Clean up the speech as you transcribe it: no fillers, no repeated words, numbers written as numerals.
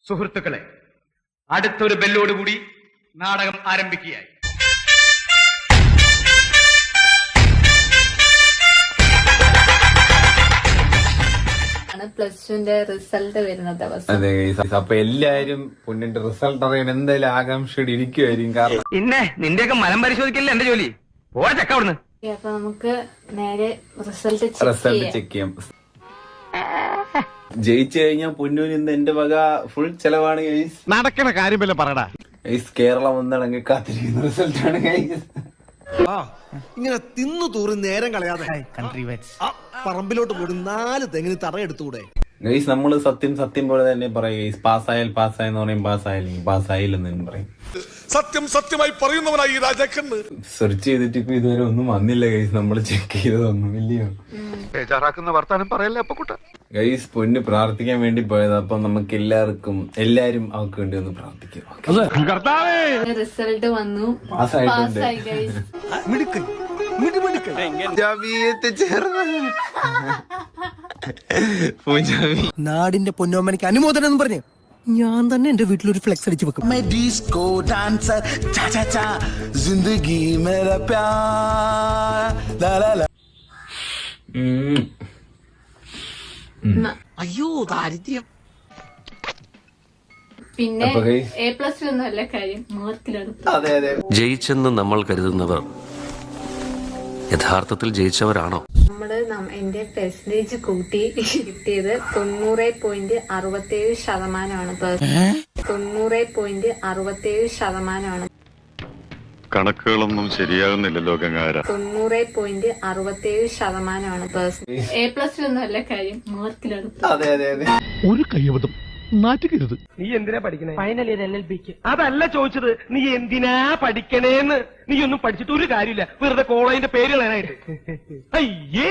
സുഹൃത്തുക്കളെ, അടുത്തൊരു ബെല്ലോടുകൂടി നാടകം ആരംഭിക്കുകയായി. +2ന്റെ റിസൾട്ട് വരുന്ന ദിവസം. അതെ, അപ്പൊ എല്ലാരും പൊന്നിന്റെ റിസൾട്ട് അറിയാൻ എന്തായാലും ആകാംക്ഷയോടെ ഇരിക്കുമായിരിക്കും. കാരണം പിന്നെ നിന്റെയൊക്കെ മലം പരിശോധിക്കല്ലേ എന്റെ ജോലി. പോവാ ചക്ക അവിടുന്ന്. അപ്പൊ നമുക്ക് നേരെ റിസൾട്ട് ചെക്ക് ചെയ്യാം. ജയിച്ചു കഴിഞ്ഞാൽ പൊന്നൂര് ഇന്ന് എന്റെ വക ഫുൾ ചെലവാണ് ഗൈസ്. നടക്കണ കാര്യം വല്ല പറടാ. ഗൈസ് കേരളം ഒന്നടങ്ങി കാത്തിരിക്കുന്ന റിസൾട്ടാണ് ഗൈസ്. ഇങ്ങനെ തിന്നു തൂറി നേരം കളയാതെ പറമ്പിലോട്ട് പോയി 4 തെങ്ങിന് തറയെടുത്തൂടെ. ഗൈസ് നമ്മള് സത്യം പോലെ തന്നെ പറയും ഗൈസ്. പാസ്സായെന്ന് പറയും, പാസ്സായില്ലെന്ന് പറയും. സത്യമായി പറയുന്നവനായി രാജാക്കന്ന്. സെർച്ച് ചെയ്തിട്ട് ഇപ്പൊ ഇതുവരെ ഒന്നും വന്നില്ല ഗൈസ്. നമ്മള് ചെക്ക് ചെയ്തതൊന്നും ഇല്ലയോ. ബേജാറാക്കുന്ന വർത്താനം പറയല്ലേ അപ്പൊ കൂട്ട. ഗൈസ് പൊന്ന് പ്രാർത്ഥിക്കാൻ വേണ്ടി പോയത്. അപ്പൊ നമുക്ക് എല്ലാരും അവർക്ക് വേണ്ടി ഒന്ന് പ്രാർത്ഥിക്കാം. റിസൾട്ട് വന്നു, പാസ്സായിട്ടുണ്ട്. പാസ്സായി ഗൈസ്. നാടിന്റെ പൊന്നോമ്മനിക്ക് അനുമോദനം എന്ന് പറഞ്ഞു ഞാൻ തന്നെ എന്റെ വീട്ടിലൊരു ഫ്ലെക്സ് അടിച്ചു വെക്കും. അയ്യോ ദാരിദ്ര്യം. പിന്നെ A+ ഒന്നും അല്ല കാര്യം, മാർക്കിലെടുത്തു. അതെ അതെ. ജയിച്ചെന്ന് നമ്മൾ കരുതുന്നവർ യഥാർത്ഥത്തിൽ ജയിച്ചവരാണോ? എന്റെ പെർസെന്റേജ് കൂട്ടി കിട്ടിയത് 90.67%. 90.67%. കണക്കുകളൊന്നും ശരിയാകുന്നില്ലല്ലോ ഗംഗാര. 90.67%. A+ ഒന്നും അല്ല കാര്യം, മാർക്കിലെടുത്തു. അതെ അതെ അതെ. ഒരു കയ്യബദ്ധം നാറ്റുകരുത്. നീ എന്തിനാ പഠിക്കണേ? ഫൈനൽ ഇയർ LLBക്ക്. അതല്ല ചോദിച്ചത്, നീ എന്തിനാ പഠിക്കണേന്ന്. നീ ഒന്നും പഠിച്ചിട്ട് ഒരു കാര്യമില്ല, വെറുതെ കോളേജിന്റെ പേര് കളയാനായിട്ട്. അയ്യേ.